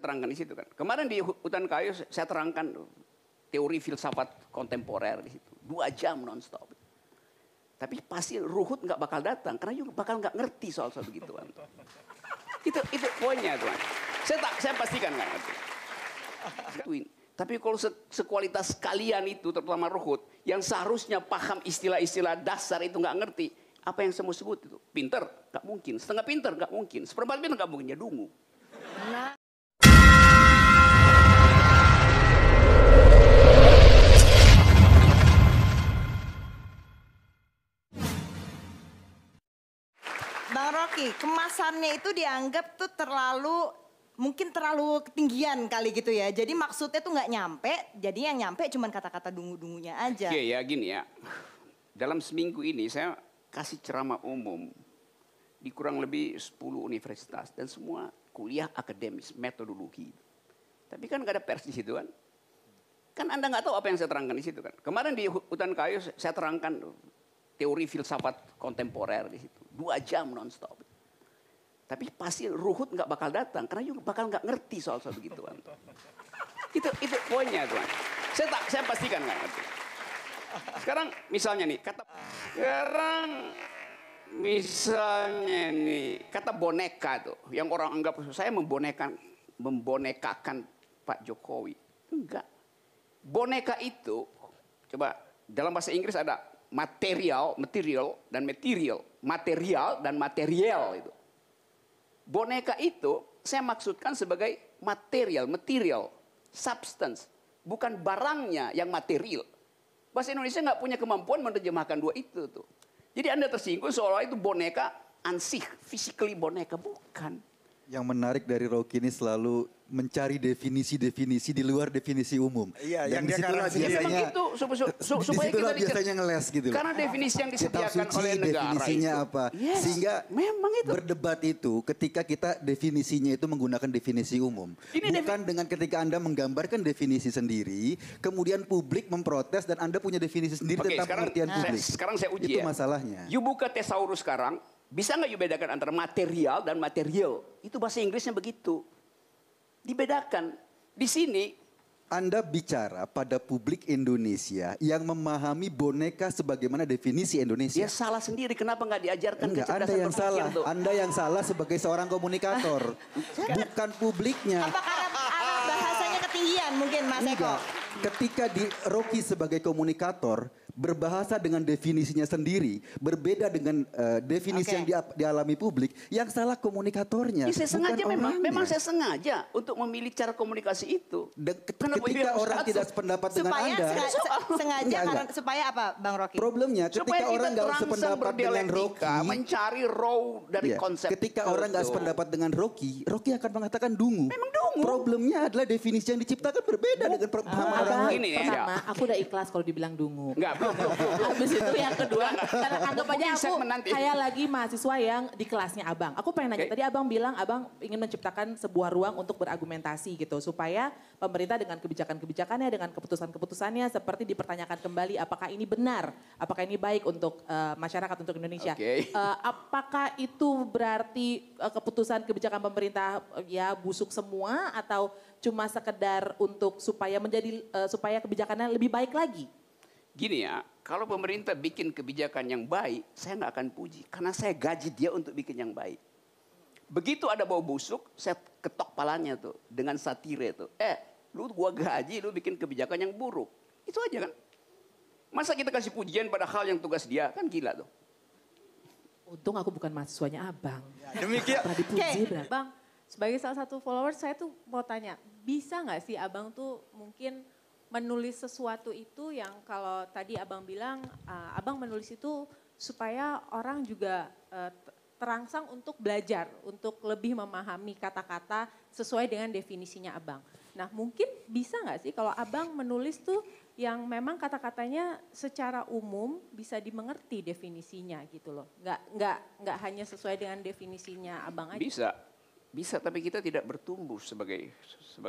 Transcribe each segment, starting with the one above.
terangkan di situ kan. Kemarin di Hutan Kayu saya terangkan teori filsafat kontemporer di situ. 2 jam nonstop. Tapi pasti Ruhut nggak bakal datang karena juga bakal nggak ngerti soal begituan. Itu poinnya tuan. Saya pastikan nggak ngerti. Tapi kalau sekualitas kalian itu terutama Ruhut yang seharusnya paham istilah-istilah dasar itu nggak ngerti. Apa yang saya mau sebut itu? Pinter? Nggak mungkin. Setengah pinter? Nggak mungkin. Seperempat pinter? Nggak mungkin. Ya dungu. Bang Rocky, kemasannya itu dianggap tuh mungkin terlalu ketinggian kali gitu ya. Jadi maksudnya tuh nggak nyampe, jadi yang nyampe cuma kata-kata dungu-dungunya aja. Oke ya gini ya, dalam seminggu ini saya kasih ceramah umum di kurang lebih 10 universitas dan semua kuliah akademis, metodologi. Tapi kan nggak ada pers di situ kan. Kan Anda nggak tahu apa yang saya terangkan di situ kan. Kemarin di Hutan Kayu saya terangkan teori filsafat kontemporer di situ. 2 jam nonstop. Tapi pasti Ruhut nggak bakal datang karena juga bakal nggak ngerti soal begituan. Itu poinnya tuan. Saya pastikan nggak ngerti. Sekarang misalnya nih kata boneka tuh yang orang anggap saya membonekakan Pak Jokowi. Enggak. Boneka itu coba dalam bahasa Inggris ada material dan material itu. Boneka itu saya maksudkan sebagai material, substance, bukan barangnya yang material. Bahasa Indonesia nggak punya kemampuan menerjemahkan dua itu tuh. Jadi Anda tersinggung seolah itu boneka ansih, physically boneka, bukan. Yang menarik dari Rocky ini selalu mencari definisi-definisi di luar definisi umum. Iya, dan yang dia disitulah biasanya itu, supaya kita biasanya ngeles gitu. Karena definisi yang disediakan suci, oleh negara definisinya itu. apa. Yes, sehingga memang itu. berdebat itu ketika kita definisinya itu menggunakan definisi umum. Bukan dengan ketika Anda menggambarkan definisi sendiri, kemudian publik memprotes dan Anda punya definisi sendiri tentang pengertian publik. Sekarang saya uji itu masalahnya. You buka tesaurus sekarang, bisa nggak you bedakan antara material dan material? Itu bahasa Inggrisnya begitu. Dibedakan. Di sini Anda bicara pada publik Indonesia yang memahami boneka sebagaimana definisi Indonesia. dia salah sendiri. Kenapa nggak diajarkan Enggak, Anda kecerdasan yang berpikir salah. tuh? Anda yang salah sebagai seorang komunikator. Bukan publiknya. Apa karena bahasanya ketinggian mungkin Mas Eko? Enggak. Ketika di Rocky sebagai komunikator berbahasa dengan definisinya sendiri, berbeda dengan definisi yang dialami publik, yang salah komunikatornya. Saya sengaja bukan memang saya sengaja untuk memilih cara komunikasi itu. Ketika orang tidak sependapat dengan Anda, sengaja karena supaya apa Bang Rocky? problemnya ketika orang nggak sependapat dengan Rocky, mencari raw dari konsep. Ketika orang nggak sependapat dengan Rocky akan mengatakan dungu. Memang dungu. Problemnya adalah definisi yang diciptakan berbeda dengan pemahaman orang lain. Pertama, aku udah ikhlas kalau dibilang dungu. Enggak, belum. Habis itu yang kedua, karena anggap aja aku nanti. kayak lagi mahasiswa yang di kelasnya abang. Aku pengen nanya, tadi abang bilang abang ingin menciptakan sebuah ruang untuk berargumentasi gitu. Supaya pemerintah dengan kebijakan-kebijakannya, dengan keputusan-keputusannya seperti dipertanyakan kembali apakah ini benar, apakah ini baik untuk masyarakat, untuk Indonesia. Apakah itu berarti keputusan kebijakan pemerintah ya busuk semua atau cuma sekedar untuk supaya kebijakannya lebih baik lagi? Gini ya, kalau pemerintah bikin kebijakan yang baik, saya nggak akan puji. Karena saya gaji dia untuk bikin yang baik. Begitu ada bau busuk, saya ketok palanya tuh dengan satire tuh. Lu gua gaji, lu bikin kebijakan yang buruk. Itu aja kan. Masa kita kasih pujian pada hal yang tugas dia, kan gila tuh. Untung aku bukan mahasiswanya abang. Ya, demikian. Pernah dipuji berarti. Bang, sebagai salah satu follower saya tuh mau tanya, bisa nggak sih abang tuh mungkin menulis sesuatu itu yang kalau tadi abang bilang, abang menulis itu supaya orang juga terangsang untuk belajar, untuk lebih memahami kata-kata sesuai dengan definisinya abang. Nah mungkin bisa nggak sih kalau abang menulis tuh yang memang kata-katanya secara umum bisa dimengerti definisinya gitu loh. Nggak hanya sesuai dengan definisinya abang aja. Bisa tapi kita tidak bertumbuh sebagai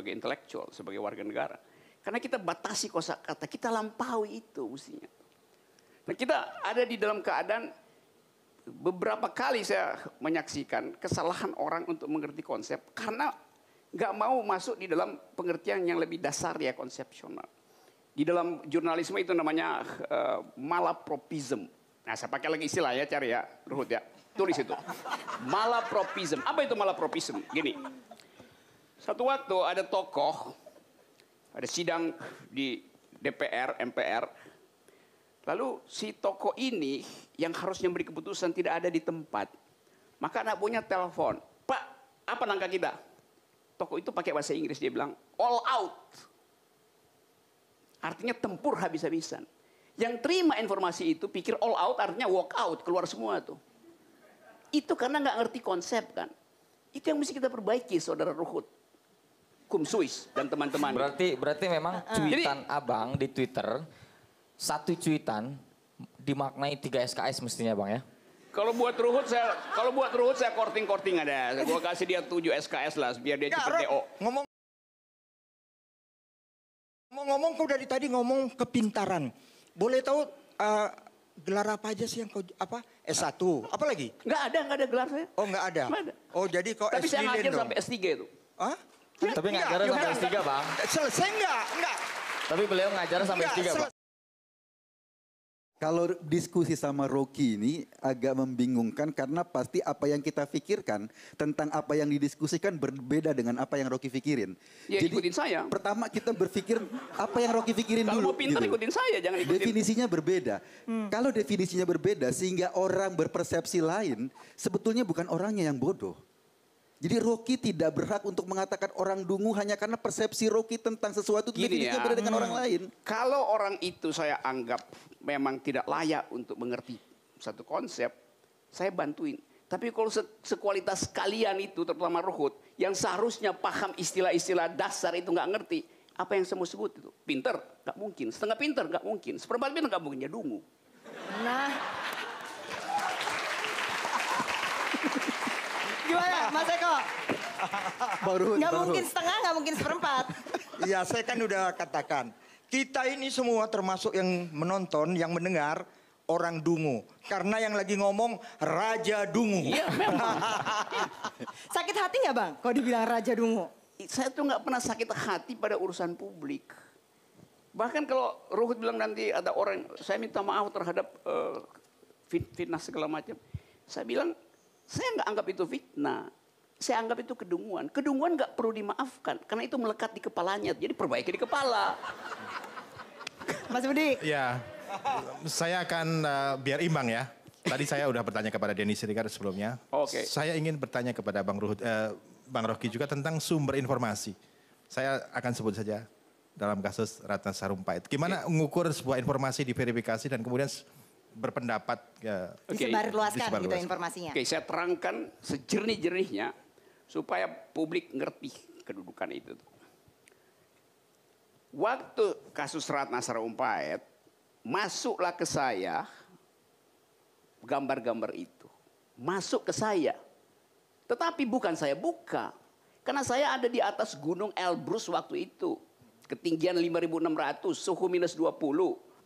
intelektual, sebagai warga negara. Karena kita batasi kosakata, kita lampaui itu mestinya. Nah kita ada di dalam keadaan beberapa kali saya menyaksikan kesalahan orang untuk mengerti konsep karena nggak mau masuk di dalam pengertian yang lebih dasar ya konsepsional. Di dalam jurnalisme itu namanya malapropism. Nah, saya pakai lagi istilah ya, cari ya, Ruhut ya. Tulis itu. Malapropism. Apa itu malapropism? Gini. Satu waktu ada tokoh, ada sidang di DPR, MPR. Lalu si tokoh ini yang harusnya beri keputusan tidak ada di tempat. Maka anak punya telepon. Pak, apa langkah kita? Tokoh itu pakai bahasa Inggris, dia bilang, all out. Artinya tempur habis-habisan. Yang terima informasi itu pikir all out artinya walk out, keluar semua tuh. Itu karena nggak ngerti konsep kan. Itu yang mesti kita perbaiki, Saudara Ruhut, Kumsuis dan teman-teman. Berarti memang cuitan abang di Twitter, satu cuitan dimaknai 3 SKS mestinya bang ya? Kalau buat Ruhut saya korting ada. Gua kasih dia 7 SKS lah biar dia cepet DO. Ngomong kau dari tadi ngomong kepintaran. Boleh tahu gelar apa aja sih yang kau S1, apa lagi? Nggak ada gelar saya. Oh nggak ada. Nggak ada. Oh jadi kau Tapi S saya ngajar dong. sampai S3 itu. Hah? Tapi ngajar sampai S3 bang. Selesai enggak? Tapi beliau ngajar sampai S3 bang. Kalau diskusi sama Rocky ini agak membingungkan karena pasti apa yang kita pikirkan tentang apa yang didiskusikan berbeda dengan apa yang Rocky pikirin. Ya, ikutin saya. Pertama kita berpikir apa yang Rocky pikirin Kalau dulu. mau pintar ikutin saya, jangan ikutin. Definisinya berbeda. Kalau definisinya berbeda sehingga orang berpersepsi lain, sebetulnya bukan orangnya yang bodoh. Jadi Rocky tidak berhak untuk mengatakan orang dungu hanya karena persepsi Rocky tentang sesuatu itu definisinya beda dengan orang lain. Kalau orang itu saya anggap memang tidak layak untuk mengerti satu konsep, saya bantuin. Tapi kalau sekualitas kalian itu, terutama Ruhut, yang seharusnya paham istilah-istilah dasar itu nggak ngerti, apa yang saya mau sebut itu? Pinter? Nggak mungkin. Setengah pinter? Nggak mungkin. Seperempat pinter? Nggak mungkin. Ya dungu. Nah. Gimana Mas Eko? Nggak mungkin setengah, nggak mungkin seperempat. Iya saya kan udah katakan. Kita ini semua termasuk yang menonton, yang mendengar orang dungu. Karena yang lagi ngomong Raja Dungu. Iya memang. Sakit hati nggak Bang kalau dibilang Raja Dungu? Saya tuh nggak pernah sakit hati pada urusan publik. Bahkan kalau Ruhut bilang nanti ada orang, saya minta maaf terhadap fitnah segala macam. Saya bilang, saya nggak anggap itu fitnah. Saya anggap itu kedunguan. Kedunguan nggak perlu dimaafkan. Karena itu melekat di kepalanya. Jadi perbaiki di kepala. Mas Budi. Ya, saya akan biar imbang ya. Tadi saya udah bertanya kepada Denny Siregar sebelumnya. Oke. Saya ingin bertanya kepada Bang Ruhut, Bang Rocky juga tentang sumber informasi. Saya akan sebut saja dalam kasus Ratna Sarumpait. Gimana mengukur sebuah informasi diverifikasi dan kemudian berpendapat Disebarluaskan gitu informasinya. Oke, saya terangkan sejernih-jernihnya supaya publik ngerti kedudukan itu. Waktu kasus Ratna Sarumpait, masuklah ke saya gambar-gambar itu. Masuk ke saya. Tetapi bukan saya buka. Karena saya ada di atas gunung Elbrus waktu itu. Ketinggian 5.600, suhu minus 20,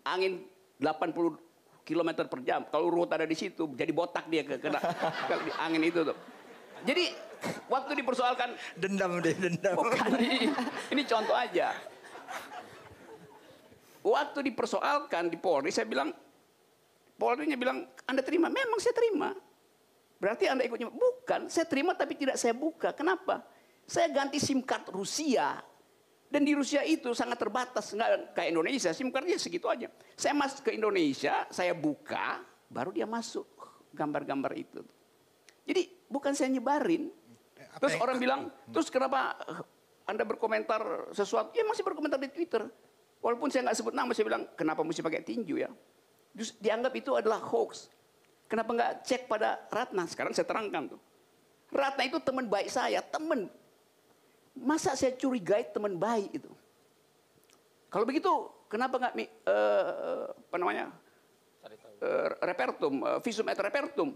angin 80 km per jam. Kalau Ruhut ada di situ, jadi botak dia kena angin itu tuh. Jadi waktu dipersoalkan, Dendam deh, dendam. bukan, ini contoh aja. Waktu dipersoalkan di Polri, saya bilang, Polri-nya bilang, Anda terima? Memang saya terima. Berarti Anda ikutnya? Bukan, saya terima tapi tidak saya buka. Kenapa? Saya ganti SIM card Rusia. Dan di Rusia itu sangat terbatas, nggak kayak Indonesia, SIM cardnya segitu aja. Saya masuk ke Indonesia, saya buka, baru dia masuk gambar-gambar itu. Jadi bukan saya nyebarin. Terus orang bilang, terus kenapa Anda berkomentar sesuatu? Ya masih berkomentar di Twitter. Walaupun saya nggak sebut nama, saya bilang, kenapa mesti pakai tinju ya? Terus dianggap itu adalah hoax. Kenapa nggak cek pada Ratna? Sekarang saya terangkan tuh. Ratna itu teman baik saya, teman. Masa saya curigai teman baik itu? Kalau begitu, kenapa nggak repertum, visum et repertum?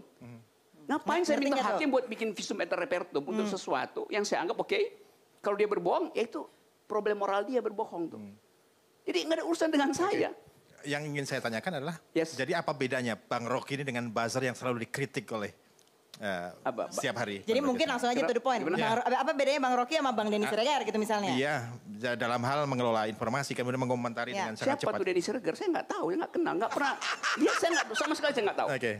Ngapain saya minta hakim buat bikin visum et repertum untuk sesuatu yang saya anggap oke, kalau dia berbohong, ya itu problem moral dia berbohong tuh. Jadi nggak ada urusan dengan saya. Yang ingin saya tanyakan adalah, Yes. jadi apa bedanya Bang Rocky ini dengan buzzer yang selalu dikritik oleh setiap hari. Jadi mungkin langsung aja to the point. Apa bedanya Bang Rocky sama Bang Denny Siregar gitu misalnya? Iya, dalam hal mengelola informasi kemudian mengomentari dengan sangat cepat. Siapa tuh Denny Siregar? Saya nggak tahu, ya nggak kenal, nggak pernah. Dia saya nggak, sama sekali saya nggak tahu. Oke.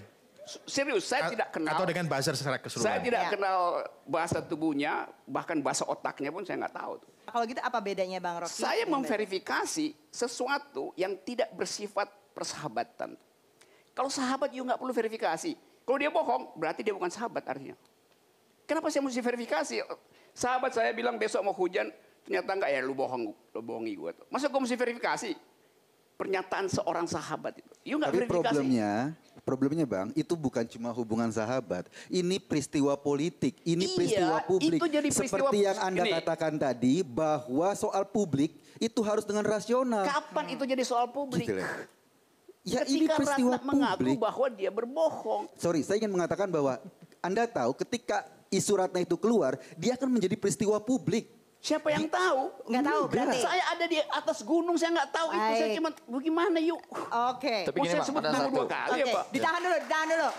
Serius, saya tidak kenal. Atau dengan buzzer secara keseluruhan. Saya tidak kenal bahasa tubuhnya, bahkan bahasa otaknya pun saya nggak tahu. Kalau gitu apa bedanya Bang Rocky? Saya memverifikasi sesuatu yang tidak bersifat persahabatan. Kalau sahabat juga nggak perlu verifikasi. Kalau dia bohong, berarti dia bukan sahabat artinya. Kenapa saya mesti verifikasi? Sahabat saya bilang besok mau hujan, ternyata enggak, ya lu bohongi gue. Masa gue mesti verifikasi? Pernyataan seorang sahabat itu. Tapi problemnya Bang, itu bukan cuma hubungan sahabat. Ini peristiwa politik, ini peristiwa publik. Itu jadi peristiwa, seperti yang Anda katakan tadi, bahwa soal publik itu harus dengan rasional. Kapan itu jadi soal publik? Gitu ya, ketika ini peristiwa Ratna mengaku publik. bahwa dia berbohong. Sorry, saya ingin mengatakan bahwa Anda tahu ketika isu Ratna itu keluar, dia akan menjadi peristiwa publik. Siapa yang tahu? Nggak tahu berarti. Saya ada di atas gunung, saya nggak tahu itu. Saya cuma bagaimana yuk. Oke. Tapi Mau gini, saya Pak, sebut ada dulu satu. 2 kali ya Pak. Ditahan dulu.